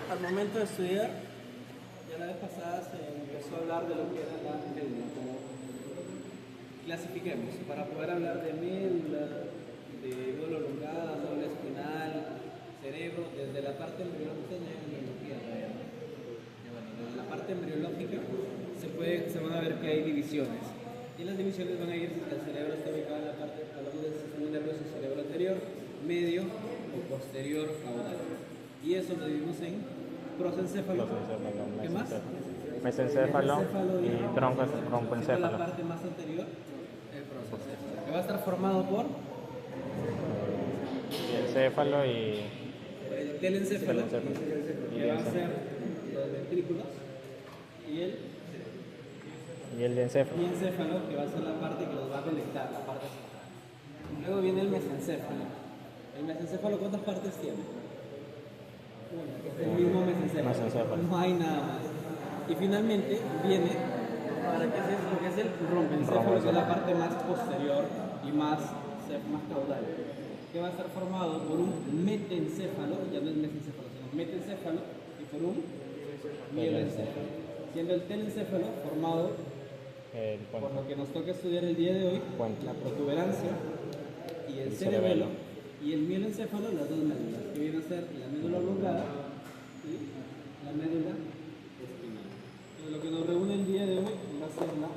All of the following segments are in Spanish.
Al momento de estudiar, ya la vez pasada se empezó a hablar de lo que era la médula. Clasifiquemos, para poder hablar de médula, de médula oblongada, médula espinal, cerebro, desde la parte embriológica de embriología. Desde la parte embriológica se van a ver que hay divisiones. Y las divisiones van a ir si el cerebro está ubicado en la parte, hablamos del sistema nervioso, cerebro anterior, medio o posterior caudal. Y eso lo dividimos en prosencéfalo. ¿Qué más? Mesencéfalo y troncoencéfalo. La parte más anterior, el prosencéfalo, que va a estar formado por el céfalo y el telencéfalo, que va a ser los ventrículos, y el encéfalo, que va a ser la parte que los va a conectar, la parte central. Luego viene el mesencéfalo. El mesencéfalo, ¿cuántas partes tiene? Una, que es el mismo mesencéfalo. No hay nada más. Y finalmente viene para que es lo que es el rompencéfalo, que es la parte más posterior y más caudal, que va a estar formado por un metencéfalo, ya no es mesencéfalo, sino metencéfalo, y por un mieloencéfalo, siendo el telencéfalo formado por lo que nos toca estudiar el día de hoy, la protuberancia y el cerebelo, y el mieloencéfalo, las dos médulas, que vienen a ser la médula oblongada y la médula espinal. Entonces, lo que nos reúne el día de hoy va a ser la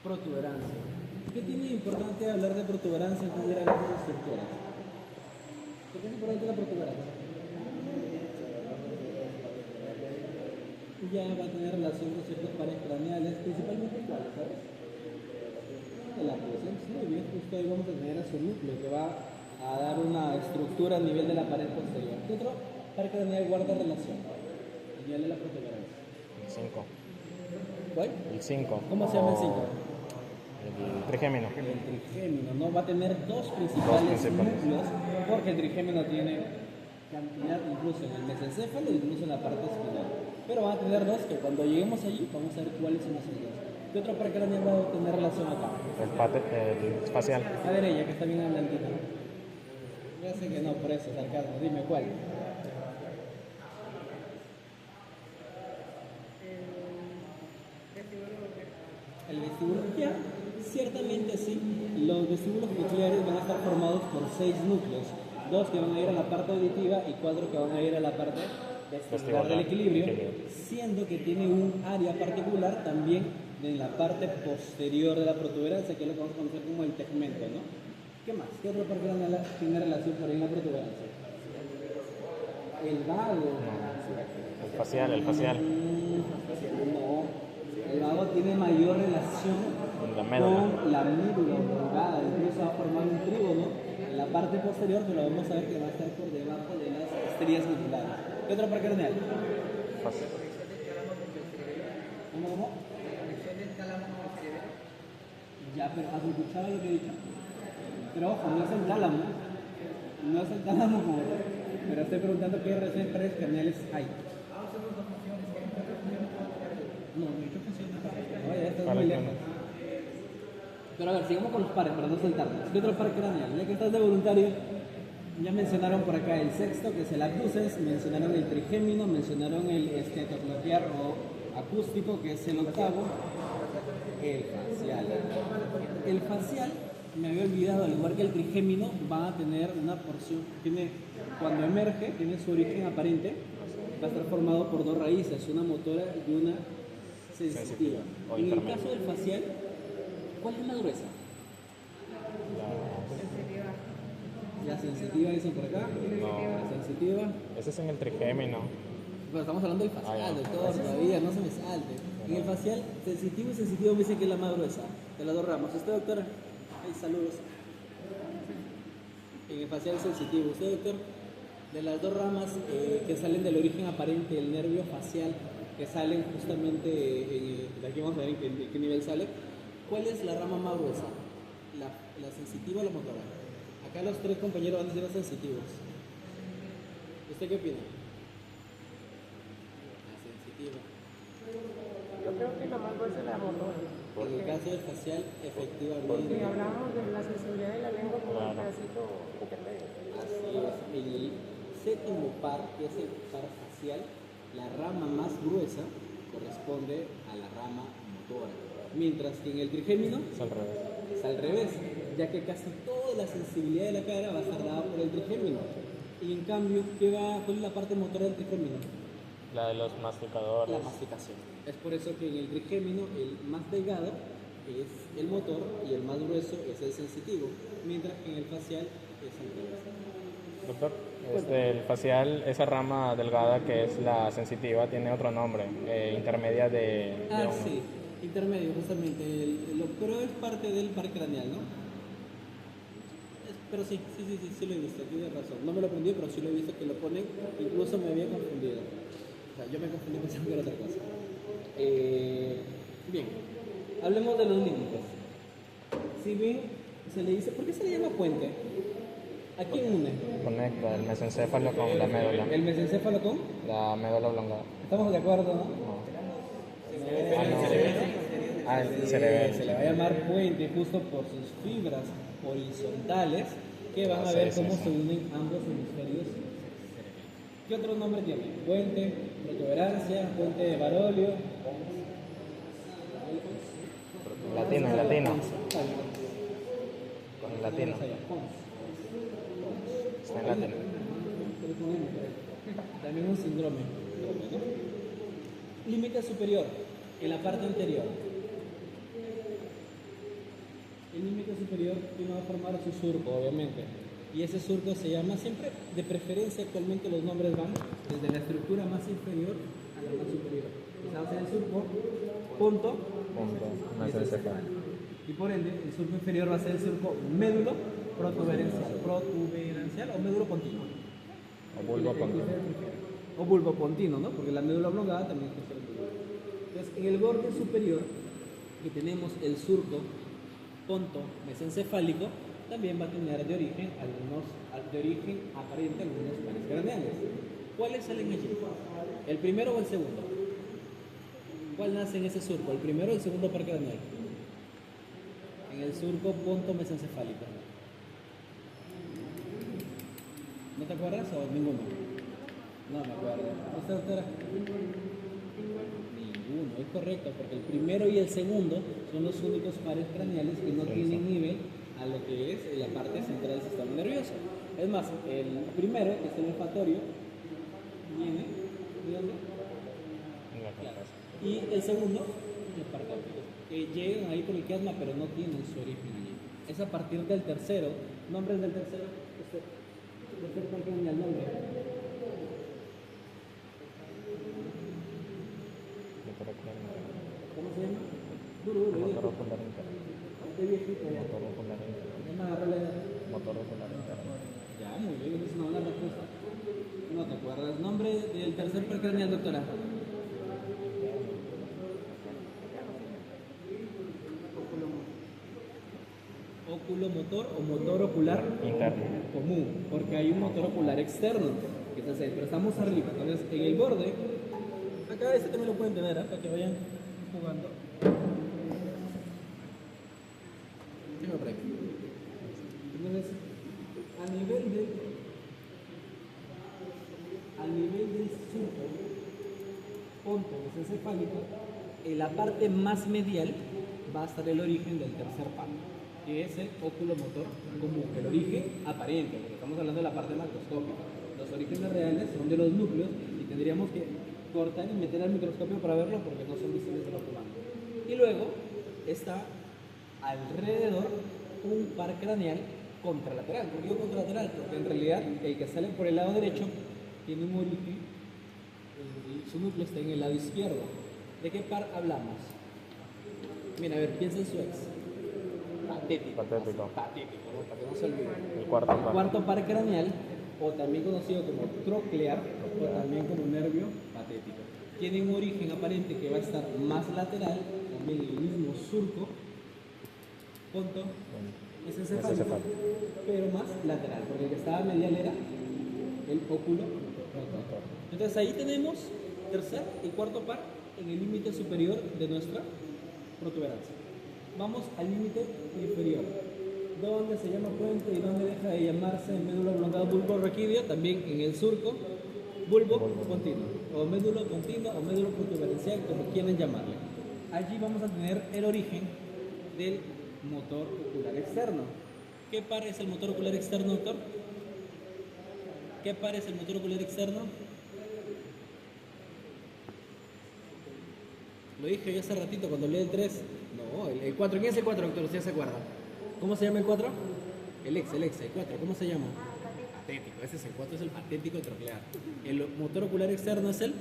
protuberancia. ¿Qué tiene importante hablar de protuberancia antes de ir a las estructuras? ¿Por qué es importante la protuberancia? Ya va a tener relación con ciertos pares craneales, principalmente cuáles, ¿sabes? El adolescente, muy bien, justo ahí vamos a tener a su núcleo que va a dar una estructura a nivel de la pared posterior. ¿Qué otro par craneal guarda relación? El nivel de la protuberancia. El 5. ¿Cuál? El 5. ¿Cómo se llama el 5? El trigémino. El trigémino, ¿no? Va a tener dos principales núcleos, porque el trigémino tiene cantidad incluso en el mesencéfalo y incluso en la parte espinal. Pero van a tener dos que cuando lleguemos allí vamos a ver cuáles son los dos. ¿Qué otro par craneal va a tener relación acá? El facial. A ver ella, que está bien blandita. Ya sé que no, por eso, sarcasmo. Dime cuál. El vestíbulo nuclear, ciertamente sí. Los vestíbulos nucleares van a estar formados por 6 núcleos, 2 que van a ir a la parte auditiva y 4 que van a ir a la parte vestibular del equilibrio, siendo que tiene un área particular también en la parte posterior de la protuberancia, que es lo que vamos a conocer como el tegmento, ¿no? ¿Qué más? ¿Qué otro parte tiene relación por ahí en la protuberancia? El vago. El facial. No. El vago tiene mayor relación con la médula oblongada, incluso va a formar un trígono en la parte posterior, pero vamos a ver que va a estar por debajo de las estrías medulares. ¿Qué otro par craneal? ¿Cómo? Ya, pero ¿has escuchado lo que he dicho? Pero ojo, no es el tálamo como tal, pero estoy preguntando qué relaciones pares craneales hay. No, he dicho funciones. Oye, esto es muy lejos. Pero a ver, sigamos con los pares para no saltarnos. ¿Qué otro par craneal? Ya que estás de voluntario, ya mencionaron por acá el sexto, que es el abducens, mencionaron el trigémino, mencionaron el estetocloquiar o acústico, que es el octavo, el facial. El facial, me había olvidado, al igual que el trigémino, va a tener una porción, cuando emerge, tiene su origen aparente, va a estar formado por 2 raíces, una motora y una sensitiva. En el caso del facial, ¿cuál es la gruesa? La sensitiva dicen por acá. No. La sensitiva. Ese es en el trigémino. Pero estamos hablando del facial, doctor, todavía, no se me salte. En el facial, sensitivo y sensitivo me dicen que es la más gruesa de las 2 ramas. ¿Usted, doctor? Ay, saludos. En el facial sensitivo. ¿Usted, doctor? De las 2 ramas que salen del origen aparente del nervio facial, que salen justamente, de aquí vamos a ver en qué nivel sale, ¿cuál es la rama más gruesa? ¿La sensitiva o la motora? Acá los 3 compañeros van a ser los sensitivos. ¿Usted qué opina? La sensitiva. Yo creo que lo más grueso es la motora. En el caso del facial, efectivamente. Porque hablábamos de la sensibilidad de la lengua como un pedacito intermedio. Así es. séptimo par, que es el par facial, la rama más gruesa corresponde a la rama motora, mientras que en el trigémino Es al revés. es al revés, ya que casi toda la sensibilidad de la cara va a estar dada por el trigémino. Y en cambio, ¿cuál es la parte motora del trigémino? La de los masticadores. La masticación. Es por eso que en el trigémino el más delgado es el motor y el más grueso es el sensitivo, mientras que en el facial es al revés. Doctor, el facial, esa rama delgada que es la sensitiva, tiene otro nombre, intermedia de Sí, intermedio, justamente. Pero es parte del par craneal, ¿no? Pero sí lo he visto, tienes razón. No me lo aprendí, pero sí lo he visto que lo ponen. Incluso me había confundido. O sea, yo me confundí pensando que era otra cosa. Bien, hablemos de los límites. Si ven, se le dice, ¿por qué se le llama puente? ¿A quién une? Conecta el mesencéfalo con la médula. ¿El mesencéfalo con? La médula oblongada. ¿Estamos de acuerdo, no? No. El Se cerebelo. le va a llamar puente justo por sus fibras horizontales que van a Sí, ver sí, cómo sí. se unen ambos hemisferios. ¿Qué otro nombre tiene? Puente, protuberancia, puente de Barolio. Latino, en latino. Con el latino. Está en latino. También un síndrome. Límite superior, en la parte anterior. El límite superior que va a formar su surco, obviamente. Y ese surco se llama siempre, de preferencia actualmente los nombres van desde la estructura más inferior a la más superior. O sea, va a ser el surco, punto, Mesencéfalo. y por ende el surco inferior va a ser el surco médulo protuberancial o médulo pontino. O bulbo pontino. O bulbo pontino, ¿no? Porque la médula oblongada también es el bulbo. Entonces, en el borde superior, que tenemos el surco ponto mesencefálico, también va a tener de origen aparente algunos pares craneales. ¿Cuáles salen allí? ¿El primero o el segundo? ¿Cuál nace en ese surco? ¿El primero o el segundo par craneal? En el surco ponto mesencefálico. ¿No te acuerdas o ninguno? No me acuerdo. ¿Usted, doctora? Ninguno, es correcto, porque el primero y el segundo son los únicos pares craneales que no tienen nivel a lo que es la parte central del sistema nervioso. Es más, el primero, que es el olfatorio, viene ¿de dónde? Claro. Y el segundo, el parcáptico, que llegan ahí por el quiasma, pero no tienen su origen allí. Es a partir del tercero, nombres del tercero, tercer par craneal, nombre. ¿Cómo se llama? Motor ocular interno. De viejito ya. Motor ocular interno. Ya me agarró la edad. Motor ocular interno. Ya, muy bien, esa es una buena respuesta. No te acuerdas. Nombre del tercer par craneal, doctora. Oculomotor o motor ocular Interno. común, porque hay un motor ocular externo, que es el, pero estamos arriba. Entonces, en el borde, acá este también lo pueden tener, para que vayan jugando. Déjame por aquí. Entonces, a nivel del surco ponto mesencefálico, en la parte más medial va a estar el origen del tercer par, que es el oculomotor común, el origen aparente, porque estamos hablando de la parte macroscópica. Los orígenes reales son de los núcleos y tendríamos que cortar y meter al microscopio para verlo porque no son visibles del ojo humano. Y luego está alrededor un par craneal contralateral. ¿Por qué digo contralateral? Porque en realidad el que sale por el lado derecho tiene un origen, su núcleo está en el lado izquierdo. ¿De qué par hablamos? Mira, a ver, piensa en su ex. Patético. Patético. Patético, ¿no? Para que no se olvide. El cuarto par. Cuarto par craneal, o también conocido como troclear, o también como nervio patético. Tiene un origen aparente que va a estar más lateral, también en el mismo surco, punto, es encefálico, pero más lateral, porque el que estaba medial era el óculo motor. Entonces ahí tenemos tercer y cuarto par en el límite superior de nuestra protuberancia. Vamos al límite inferior. ¿Dónde se llama puente y dónde deja de llamarse médula oblongada bulbo raquídeo? También en el surco bulbo continuo, o médulo continuo o médulo protuberancial, como quieran llamarle. Allí vamos a tener el origen del motor ocular externo. ¿Qué par es el motor ocular externo, doctor? ¿Qué par es el motor ocular externo? Lo dije yo hace ratito cuando leí el 3. No, el 4. ¿Quién es el 4, doctor? ¿Usted se acuerda? ¿Cómo se llama el 4? El 4. ¿Cómo se llama? Patético. Ese es el 4, es el patético troclear. El motor ocular externo es el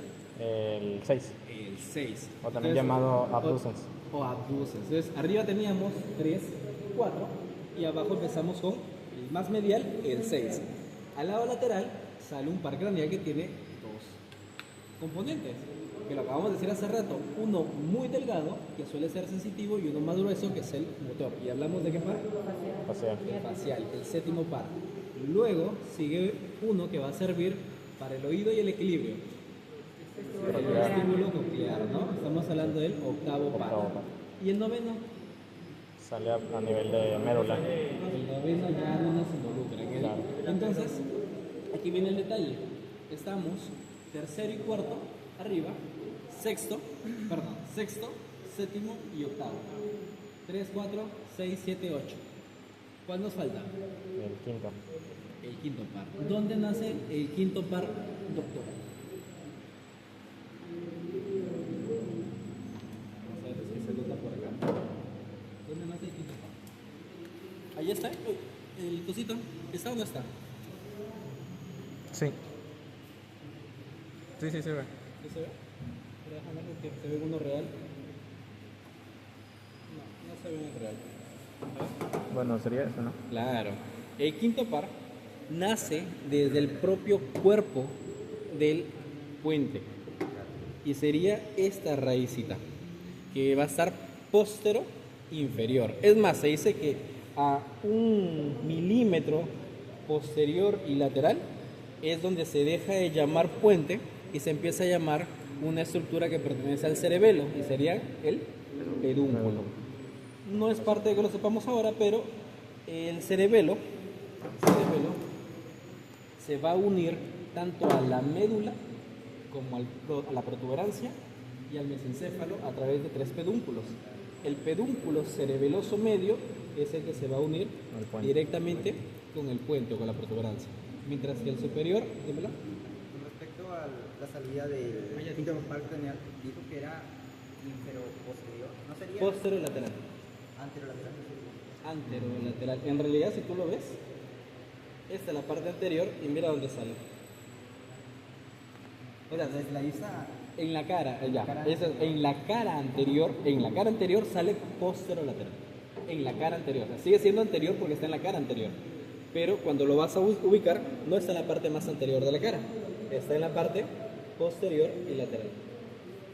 6. El 6. O también llamado abducens. O abducens. Entonces, arriba teníamos 3, 4 y abajo empezamos con el más medial, el 6. Al lado lateral sale un par craneal que tiene 2 componentes, que lo acabamos de decir hace rato. Uno muy delgado, que suele ser sensitivo, y uno más grueso, que es el motor. ¿Y hablamos de qué par? Facial. El facial, el séptimo par. Luego sigue uno que va a servir para el oído y el equilibrio. El estímulo coclear, ¿no? Estamos hablando del octavo par. ¿Y el noveno? Sale a nivel de médula. El noveno ya no nos involucra en él. Claro. Entonces, aquí viene el detalle. Estamos tercero y cuarto arriba, sexto, séptimo y octavo. 3, 4, 6, 7, 8. ¿Cuál nos falta? El quinto. El quinto par. ¿Dónde nace el quinto par, doctor? Vamos a ver si se nota por acá. ¿Dónde nace el quinto par? Ahí está, el cosito. ¿Está o no está? Sí. Sí, se ve. ¿Sí se ve? Pero déjame ver que se ve uno real. No se ve uno real. Bueno, sería eso, ¿no? Claro. El quinto par nace desde el propio cuerpo del puente. Y sería esta raícita, que va a estar póstero inferior. Es más, se dice que a 1 milímetro posterior y lateral es donde se deja de llamar puente y se empieza a llamar una estructura que pertenece al cerebelo, y sería el pedúnculo. No es parte de que lo sepamos ahora, pero el cerebelo se va a unir tanto a la médula como a la protuberancia y al mesencéfalo a través de 3 pedúnculos. El pedúnculo cerebeloso medio es el que se va a unir directamente con el puente o con la protuberancia, mientras que el superior, dímelo. Con respecto a la salida del quinto par craneal, dijo que era infero-posterior. ¿No sería Posterolateral. anterolateral? Anterolateral. En realidad, si tú lo ves, esta es la parte anterior y mira dónde sale. Mira, Desde la vista en la cara, en la cara anterior sale posterolateral. En la cara anterior. O sea, sigue siendo anterior porque está en la cara anterior. Pero cuando lo vas a ubicar, no está en la parte más anterior de la cara. Está en la parte posterior y lateral.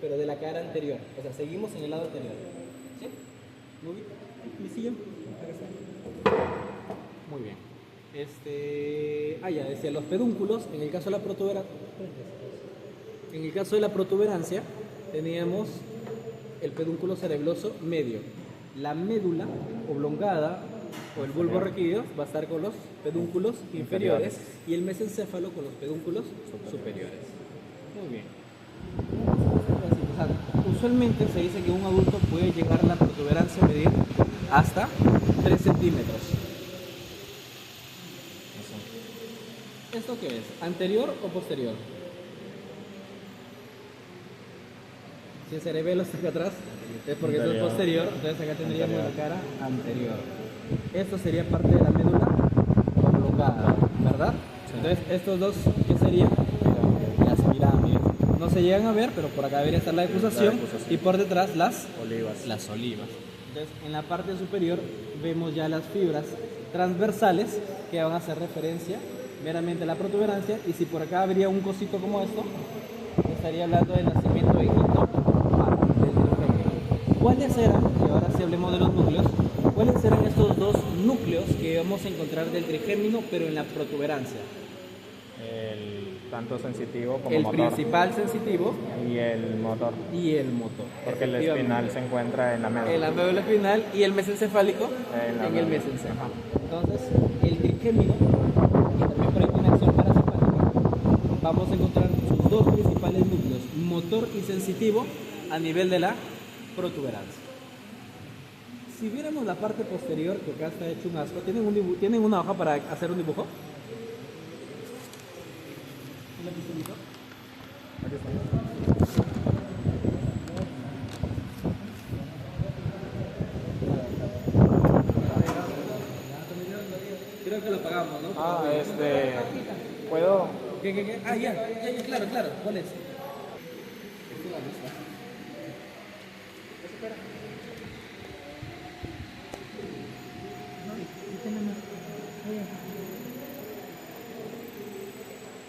Pero de la cara anterior. O sea, seguimos en el lado anterior. ¿Sí? Muy bien. ¿Mi silla? Muy bien. Ya decía, los pedúnculos, en el caso de la protuberancia. En el caso de la protuberancia, teníamos el pedúnculo cerebroso medio. La médula oblongada o el bulbo raquídeo va a estar con los pedúnculos inferiores y el mesencéfalo con los pedúnculos superiores. Muy bien. O sea, usualmente se dice que un adulto puede llegar la protuberancia a medir hasta 3 centímetros. ¿Esto qué es? ¿Anterior o posterior? Si el cerebelo está acá atrás, es porque esto es posterior, entonces acá tendríamos la cara anterior. Esto sería parte de la médula oblongada, ¿verdad? Sí. Entonces, estos dos, ¿qué serían? Las pirámides. No se llegan a ver, pero por acá debería estar la decusación y por detrás las olivas. Entonces, en la parte superior vemos ya las fibras transversales que van a hacer referencia meramente a la protuberancia, y si por acá habría un cosito como esto, estaría hablando del nacimiento de quinto par del trigémino. ¿Cuáles eran, y ahora sí hablemos de los núcleos, cuáles eran estos dos núcleos que vamos a encontrar del trigémino pero en la protuberancia? El tanto sensitivo como El motor. principal sensitivo Y el motor, y el motor. porque el Efectivamente. espinal se encuentra en la médula. En la médula espinal y el mesencefálico En la en el médula. mesencéfalo. Entonces, el trigémino y también por inclinación parasimpática, vamos a encontrar sus dos principales núcleos, motor y sensitivo, a nivel de la protuberancia. Si viéramos la parte posterior, que acá está hecho un asco, ¿tienen una hoja para hacer un dibujo? ¿Un lapicerito? Creo que lo pagamos, ¿no? ¿Puedo? ¿Qué? Ah, ya, claro, ¿cuál es?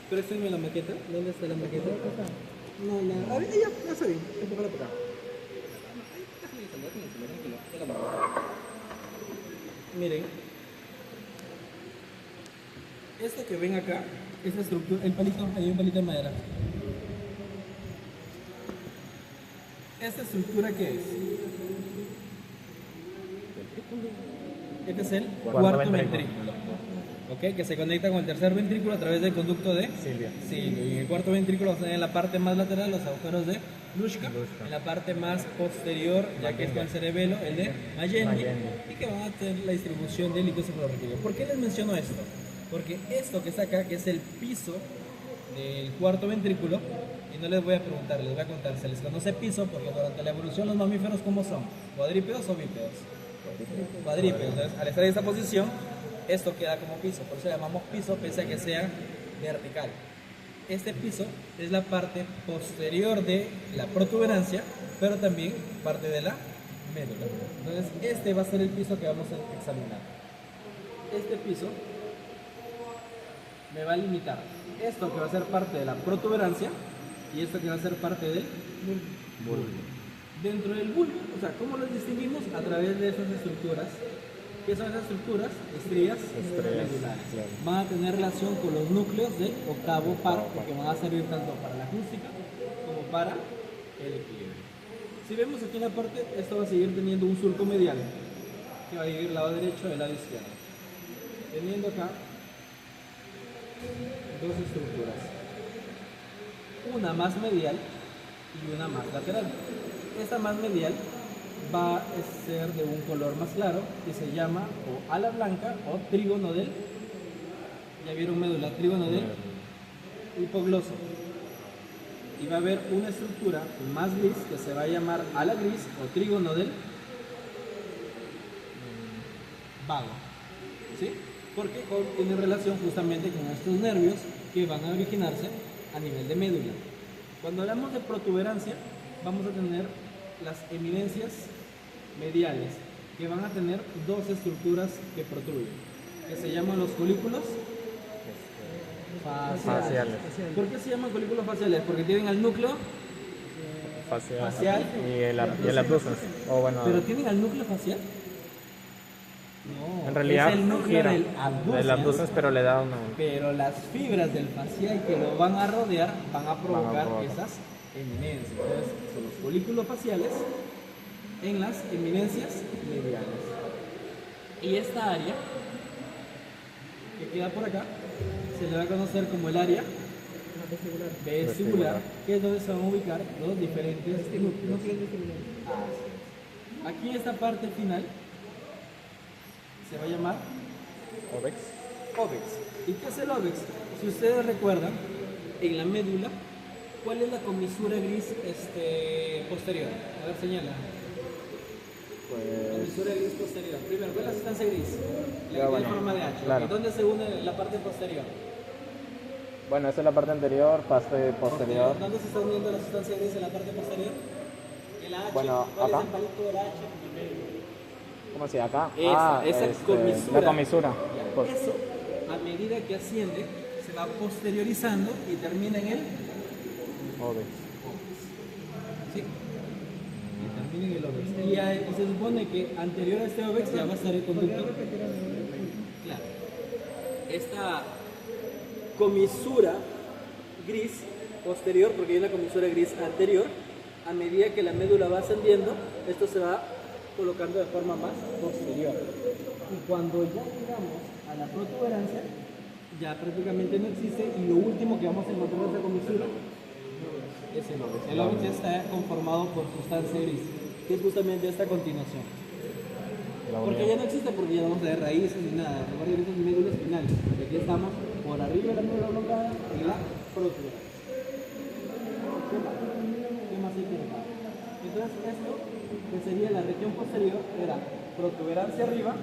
Préstame la maqueta. ¿Dónde está la maqueta? No. A ver, ya está bien. Empújala por acá. Miren. Esto que ven acá, esta estructura, el palito, hay un palito de madera. ¿Esta estructura qué es? Este es el cuarto ventrículo. ¿Ok? Que se conecta con el tercer ventrículo a través del conducto de Silvia. Silvio. Y en el cuarto ventrículo vamos a tener en la parte más lateral los agujeros de Luschka. En la parte más posterior, ya que es con el cerebelo, el de Magendie. Y que van a tener la distribución del líquido cefalorraquídeo. ¿Por qué les menciono esto? Porque esto que está acá, que es el piso del cuarto ventrículo, y no les voy a preguntar, les voy a contar, se les conoce piso porque durante la evolución los mamíferos, ¿cómo son? ¿Cuadrípedos o bípedos? Cuadrípedos. Entonces, al estar en esa posición, esto queda como piso, por eso le llamamos piso pese a que sea vertical. Este piso es la parte posterior de la protuberancia, pero también parte de la médula. Entonces, este va a ser el piso que vamos a examinar. Este piso me va a limitar esto que va a ser parte de la protuberancia y esto que va a ser parte del bulbo. Dentro del bulbo, o sea, ¿cómo los distinguimos? A través de esas estructuras. ¿Qué son esas estructuras? Estrías medulares. Claro. Van a tener relación con los núcleos del octavo par, porque van a servir tanto para la acústica como para el equilibrio. Si vemos aquí en la parte, esto va a seguir teniendo un surco medial que va a ir del lado derecho y del lado izquierdo. Teniendo acá dos estructuras, una más medial y una más lateral. Esta más medial va a ser de un color más claro que se llama o ala blanca o trigonodel. Ya vieron médula, trigonodel hipogloso. Y va a haber una estructura más gris que se va a llamar ala gris o trigonodel vago. ¿Sí? Porque tiene relación justamente con estos nervios que van a originarse a nivel de médula. Cuando hablamos de protuberancia, vamos a tener las eminencias mediales, que van a tener dos estructuras que protruyen, que se llaman los folículos faciales. ¿Por qué se llaman folículos faciales? Porque tienen al núcleo facial y el abducens. O bueno, ¿Pero tienen al núcleo facial? No, en realidad es el núcleo gira del abducens, pero le da una... pero las fibras del facial que lo van a rodear van a provocar esas eminencias. Entonces, son los folículos faciales en las eminencias mediales. Y esta área que queda por acá se le va a conocer como el área vestibular, que es donde se van a ubicar los diferentes núcleos. Aquí esta parte final se va a llamar Ovex. óvex. ¿Y qué es el óvex? Si ustedes recuerdan, en la médula, ¿cuál es la comisura gris posterior? A ver, señala. Comisura gris posterior. Primero, ¿cuál es la sustancia gris? La que tiene forma de H. Claro. ¿Y dónde se une la parte posterior? Bueno, esa es la parte anterior, parte posterior. ¿Dónde se está uniendo la sustancia gris en la parte posterior? En la H. Bueno, ¿Cuál acá. es el palito de la H? ¿Cómo se llama acá? Esa comisura. La comisura. Pues, Eso, a medida que asciende, se va posteriorizando y termina en el Ovex. ¿sí? Y termina en el óvex. Y se supone que anterior a este óvex ya va a estar el conducto. Claro. Esta comisura gris posterior, porque hay una comisura gris anterior. A medida que la médula va ascendiendo, esto se va colocando de forma más posterior. Y cuando ya llegamos a la protuberancia, ya prácticamente no existe, y lo último que vamos a encontrar en esa comisura es el óbice. El óbice está conformado por sustancia gris, que es justamente esta continuación. Porque ya no existe, porque ya no vamos a ver raíces ni nada. Recuerden que es médula espinal. Aquí estamos por arriba de la médula oblongada y la protuberancia. ¿Qué más hay que dejar? Entonces esto, que sería la región posterior, era protuberancia arriba,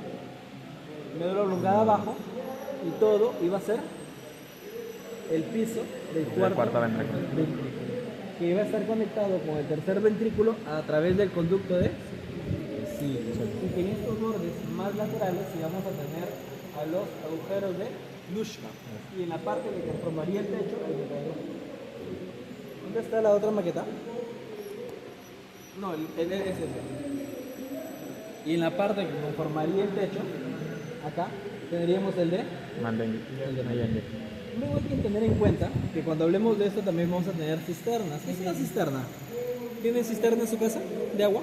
médula oblongada abajo, y todo iba a ser el piso del cuarto ventrículo, que iba a estar conectado con el tercer ventrículo a través del conducto de Silis. Y que en estos bordes más laterales íbamos a tener a los agujeros de Luschka, y en la parte que conformaría el techo, el mecanismo. ¿Dónde está la otra maqueta? No, el es ese. Y en la parte que conformaría el techo, acá, tendríamos el de Manden. Luego hay que tener en cuenta que cuando hablemos de esto también vamos a tener cisternas. ¿Qué es una cisterna? ¿Tienen cisterna en su casa de agua?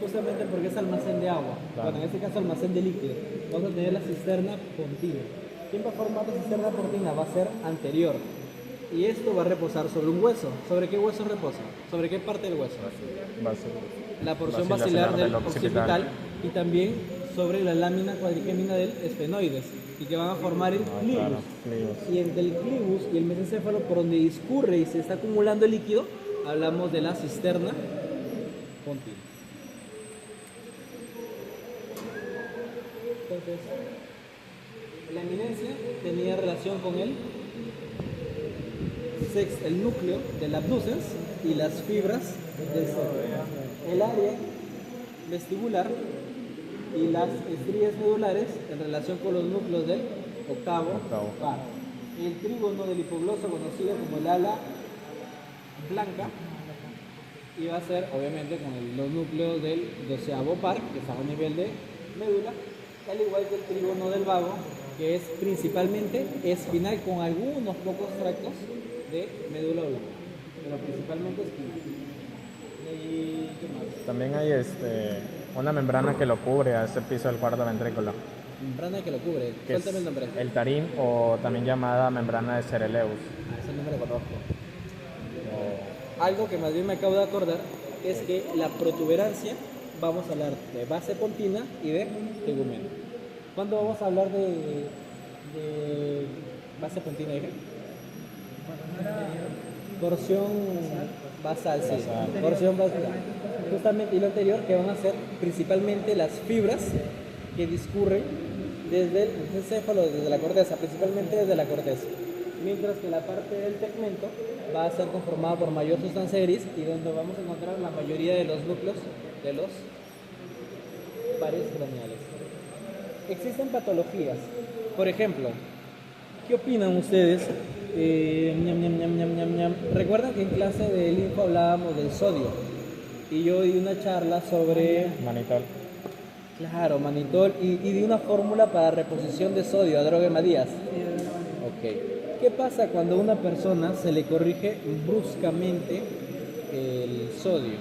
Justamente porque es almacén de agua. Claro. Bueno, en este caso almacén de líquido. Vamos a tener la cisterna pontina. ¿Quién va a formar la cisterna pontina? Va a ser anterior. Y esto va a reposar sobre un hueso. ¿Sobre qué hueso reposa? ¿Sobre qué parte del hueso? La porción basilar del occipital, y también sobre la lámina cuadrigémina del esfenoides, y que van a formar el clivus. Claro, Y entre el clivus y el mesencéfalo, por donde discurre y se está acumulando el líquido, hablamos de la cisterna pontina. Entonces, la eminencia tenía relación con el núcleo del abducens y las fibras del cerebro. El área vestibular y las estrías medulares en relación con los núcleos del octavo par. El trígono del hipogloso, conocido como el ala blanca, iba a ser obviamente con los núcleos del doceavo par, que está a nivel de médula, al igual que el trígono del vago, que es principalmente espinal con algunos pocos tractos de médula oblonga, pero principalmente espinal. ¿Y qué más? También hay una membrana que lo cubre a ese piso del cuarto ventrículo. Membrana que lo cubre. Que Cuéntame es el nombre. el tarín, o también llamada membrana de Sereleus. Ese nombre lo conozco. Algo que más bien me acabo de acordar es que la protuberancia, vamos a hablar de base pontina y de tegumento. ¿Cuándo vamos a hablar de base pontina, dije? Porción basal, sí. Porción basal. Justamente, y lo anterior, que van a ser principalmente las fibras que discurren desde el encéfalo, desde la corteza, principalmente desde la corteza. Mientras que la parte del tegmento va a ser conformada por mayor sustancia gris, y donde vamos a encontrar la mayoría de los núcleos de los pares craneales. Existen patologías. Por ejemplo, ¿qué opinan ustedes? Recuerdan que en clase de linfa hablábamos del sodio, y yo di una charla sobre Manitol. Claro, manitol, y di una fórmula para reposición de sodio a drogemadías. Ok. ¿Qué pasa cuando a una persona se le corrige bruscamente el sodio?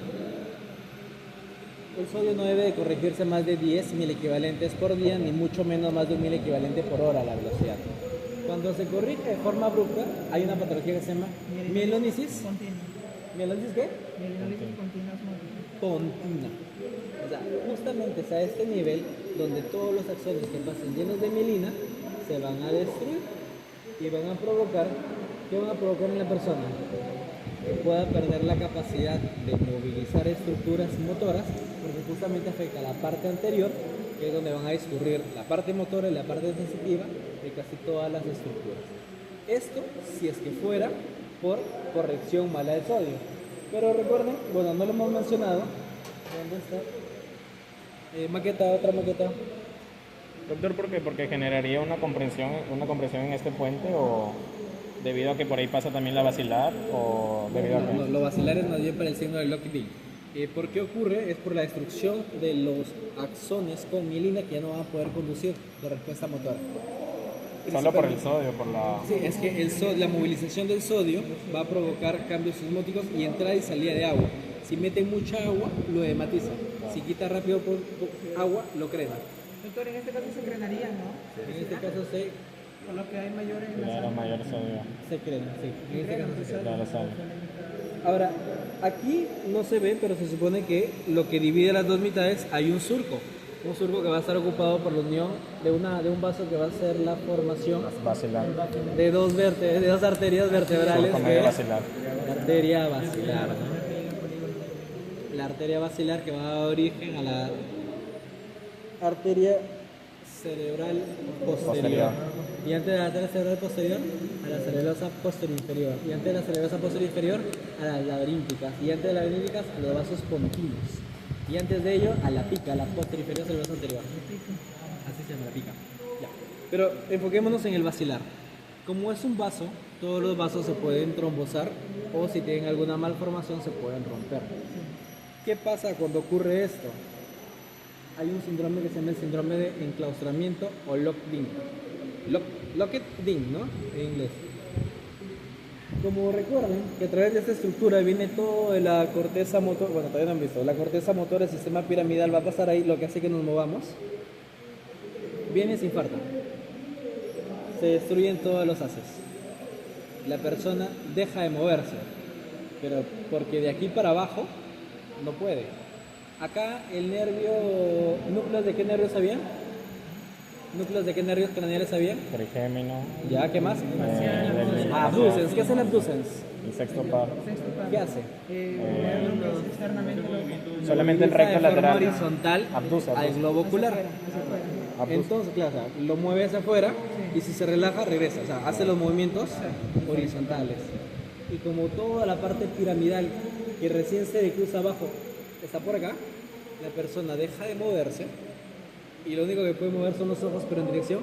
El sodio no debe de corregirse más de 10 milequivalentes por día, ni mucho menos más de 1.000 equivalente por hora a la velocidad. Cuando se corrige de forma abrupta, hay una patología que se llama mielonisis. ¿Mielonisis qué? Mielonisis continua pontina. O sea, justamente es a este nivel donde todos los axones que pasen llenos de mielina se van a destruir y van a provocar, ¿qué van a provocar en la persona? Que pueda perder la capacidad de movilizar estructuras motoras, porque justamente afecta a la parte anterior, que es donde van a discurrir la parte motora y la parte sensitiva de casi todas las estructuras. Esto si es que fuera por corrección mala del sodio. Pero recuerden, bueno, no lo hemos mencionado. ¿Dónde está? Maqueta, otra maqueta. Doctor, ¿por qué? Porque generaría una compresión en este puente, o debido a que por ahí pasa también la basilar, o debido a que... No, lo basilar es más bien para el signo de Lockheed. ¿Por qué ocurre? Es por la destrucción de los axones con mielina, que ya no van a poder conducir la respuesta motora. Solo por el sodio, por la... Sí, es que la movilización del sodio va a provocar cambios osmóticos y entrada y salida de agua. Si mete mucha agua, lo hematiza. Si quita rápido por agua, lo crema. Doctor, en este caso se crenaría, ¿no? En este caso se Por lo que hay mayores en la Claro, sangre. mayor sodio. Se crema, sí. En este caso se crema. Claro, sal. Ahora, aquí no se ve, pero se supone que lo que divide las dos mitades hay un surco. Un surco que va a estar ocupado por la unión de un vaso que va a ser la formación Basilar. de dos arterias vertebrales. Surco que medio es basilar. la arteria basilar, ¿no? La arteria basilar que va a dar origen a la arteria cerebral posterior. Y antes de la arteria cerebral posterior, a la cerebrosa posterior inferior. Y antes de la cerebrosa posterior inferior, a las laberínticas. Y antes de las laberínticas, a los vasos pontinos. Y antes de ello, a la pica, la posterior inferior cerebrosa anterior. Así se llama la pica. Ya. Pero enfoquémonos en el basilar. Como es un vaso, todos los vasos se pueden trombosar o si tienen alguna malformación se pueden romper. ¿Qué pasa cuando ocurre esto? Hay un síndrome que se llama el síndrome de enclaustramiento o locked-in. Locked-in, ¿no? En inglés. Como recuerden que a través de esta estructura viene todo de la corteza motor, bueno, todavía no han visto, la corteza motor, el sistema piramidal va a pasar ahí, lo que hace que nos movamos. Viene y se infarta. Se destruyen todos los haces. La persona deja de moverse, pero porque de aquí para abajo no puede. Acá el nervio, ¿núcleos de qué nervios había? ¿Núcleos de qué nervios craneales había? Trigémino. ¿Ya? ¿Qué más? Del- Abducens. ¿Qué es el abducens? El sexto par. ¿Qué hace? Mover lo que es externamente lo Solamente el Utiliza recto de forma lateral. horizontal Abduce, al abduce. globo ocular. Abduce. Entonces, claro, o sea, lo mueve hacia afuera y si se relaja, regresa. O sea, hace los movimientos horizontales. Y como toda la parte piramidal que recién se decruza abajo está por acá, la persona deja de moverse y lo único que puede mover son los ojos, pero en dirección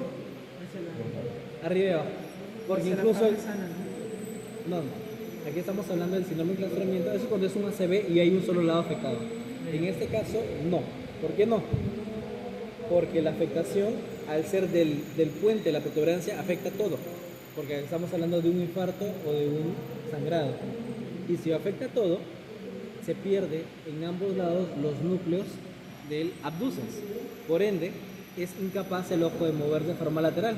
arriba y abajo. Porque incluso no, aquí estamos hablando del síndrome de enclaustramiento. Eso cuando es un ACV y hay un solo lado afectado. En este caso, no. ¿Por qué no? Porque la afectación, al ser del puente, la protuberancia, afecta todo. Porque estamos hablando de un infarto o de un sangrado. Y si afecta todo, se pierde en ambos lados los núcleos del abducens. Por ende, es incapaz el ojo de moverse de forma lateral.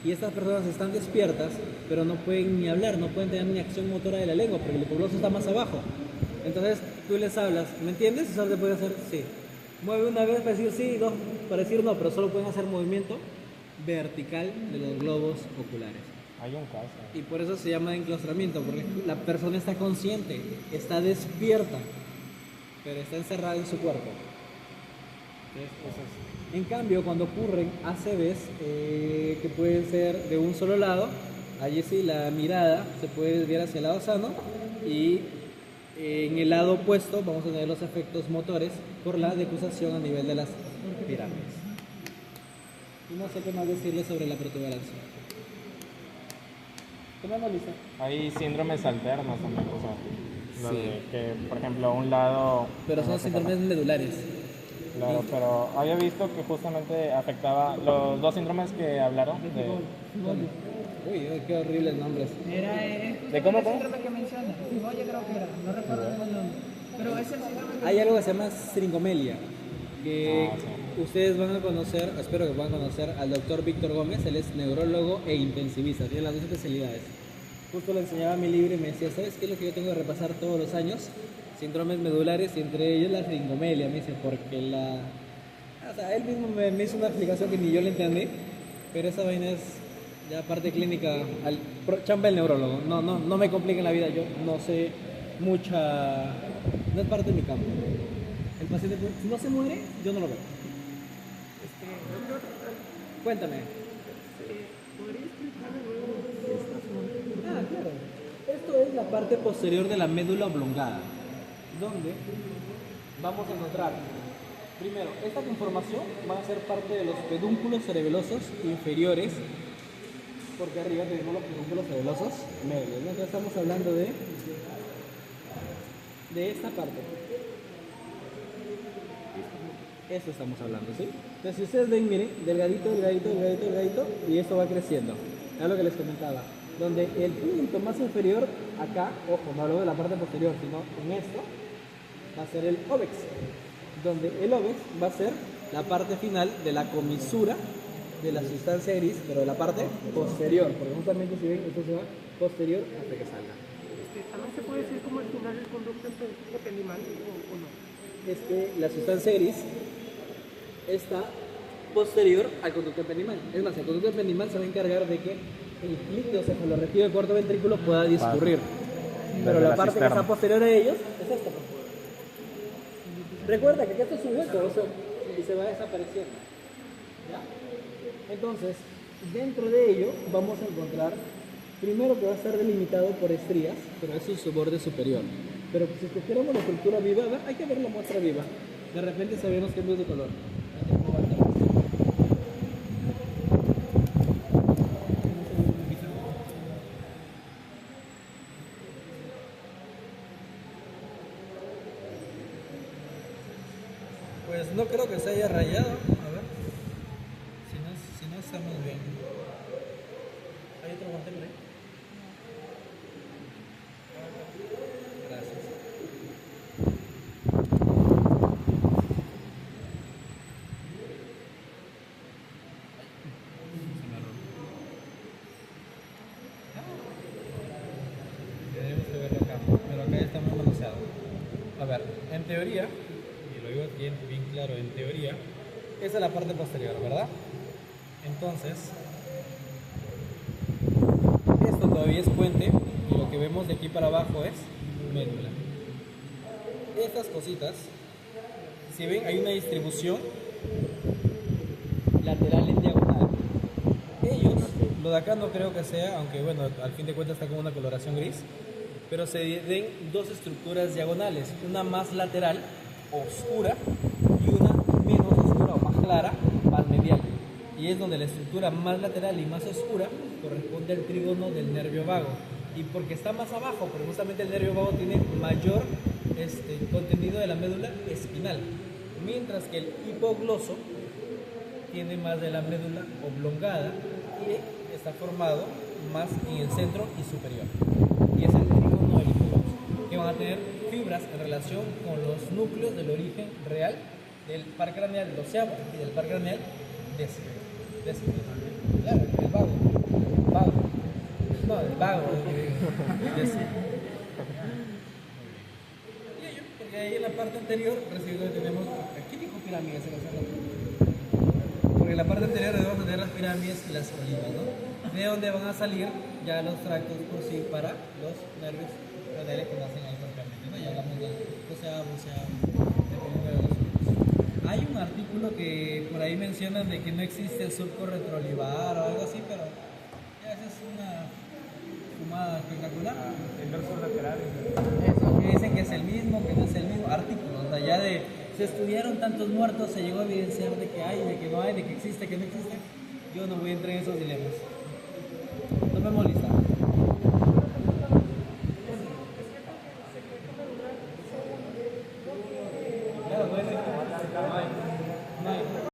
Y estas personas están despiertas, pero no pueden ni hablar, no pueden tener ni acción motora de la lengua, porque el hipoglós está más abajo. Entonces, tú les hablas, ¿me entiendes? Y solo te puede hacer sí. Mueve una vez para decir sí, dos para decir no, pero solo pueden hacer movimiento vertical de los globos oculares. Hay un caso. Y por eso se llama enclaustramiento, porque la persona está consciente, está despierta, pero está encerrada en su cuerpo. Entonces, eso es. En cambio, cuando ocurren ACVs, que pueden ser de un solo lado, allí sí la mirada se puede desviar hacia el lado sano y en el lado opuesto vamos a tener los efectos motores por la decruzación a nivel de las pirámides. Y no sé qué más decirles sobre la protuberancia. ¿Qué más, Lisa? Hay síndromes alternos también, o sea, lo Sí. de que, por ejemplo, un lado... Pero son síndromes medulares. Claro, pero había visto que justamente afectaba los dos síndromes que hablaron de... Uy, qué horribles nombres. Era ¿De cómo, el cómo? síndrome que menciona. Oye, creo que era. No recuerdo bien el nombre. Pero es el síndrome que... Hay algo que se llama siringomelia, que Sí. ustedes van a conocer, espero que puedan conocer al doctor Víctor Gómez. Él es neurólogo e intensivista, tiene las dos especialidades. Justo le enseñaba mi libro y me decía, ¿sabes qué es lo que yo tengo que repasar todos los años? Síndromes medulares y entre ellos la siringomelia, me dice, porque la... O sea, él mismo me hizo una explicación que ni yo le entendí, pero esa vaina es ya parte clínica, chamba del neurólogo, no me compliquen la vida, yo no sé mucha... no es parte de mi campo. El paciente, si no se muere, yo no lo veo. Cuéntame. Ah, claro. Esto es la parte posterior de la médula oblongada, donde vamos a encontrar, primero, esta conformación va a ser parte de los pedúnculos cerebelosos inferiores, porque arriba tenemos los pedúnculos cerebelosos medios, ¿no? Entonces estamos hablando de esta parte. Eso estamos hablando, ¿sí? Entonces, si ustedes ven, miren, delgadito, delgadito, delgadito, delgadito, y esto va creciendo. Es lo que les comentaba. Donde el punto más inferior acá, ojo, no hablo de la parte posterior, sino en esto, va a ser el óvex. Donde el óvex va a ser la parte final de la comisura de la sustancia gris, pero de la parte posterior, porque justamente si ven, esto se va posterior hasta que salga. ¿También se puede decir como el final del conducto ependimal o no? Es que la sustancia gris está posterior al conducto ependimal. Es más, el conducto ependimal se va a encargar de que el líquido cefalorraquídeo del cuarto ventrículo pueda discurrir. Pero la parte que está posterior a ellos es esta. Recuerda que esto es un hueco, o sea, y se va desapareciendo. ¿Ya? Entonces, dentro de ello vamos a encontrar, primero que va a estar delimitado por estrías, pero eso es su borde superior. Pero si escogiéramos la estructura viva, hay que ver la muestra viva. De repente se ven los cambios de color. Pues no creo que se haya rayado. A ver. Si no estamos bien. ¿Hay otro guante por ahí? Gracias. Tenemos que verlo acá, pero acá está muy manoseado. A ver, en teoría, y lo digo bien claro, en teoría, esa es la parte posterior, ¿verdad? Entonces, esto todavía es puente y lo que vemos de aquí para abajo es médula. Estas cositas, si ven, hay una distribución lateral en diagonal. Ellos, lo de acá no creo que sea, aunque bueno, al fin de cuentas está con una coloración gris, pero se dividen dos estructuras diagonales, una más lateral, oscura, y una menos oscura o más clara, más medial. Y es donde la estructura más lateral y más oscura corresponde al trígono del nervio vago. Y porque está más abajo, porque justamente el nervio vago tiene mayor contenido de la médula espinal, mientras que el hipogloso tiene más de la médula oblongada y está formado más en el centro y superior. Y es el trígono del hipogloso, que van a tener fibras en relación con los núcleos del origen real del par craneal doceavo y del par craneal décimo. Claro, el vago. No, el vago. Décimo. Y ello, porque ahí en la parte anterior recién tenemos. Aquí dijo pirámides en la sala. Porque en la parte anterior debemos tener las pirámides y las olivas, ¿no? De donde van a salir ya los tractos por sí para los nervios craneales que nacen ahí propiamente, ¿no? Ya hablamos del doceavo, dependiendo de los surcos. Hay un artículo que por ahí mencionan de que no existe el surco retroolivar o algo así, pero ya esa es una fumada espectacular. El dorso lateral. Eso, que dicen que es el mismo, que no es el mismo artículo. O sea, ya de se estudiaron tantos muertos, se llegó a evidenciar de que hay, de que no hay, de que existe, que no existe. Yo no voy a entrar en esos dilemas. No me molesta. Claro, no es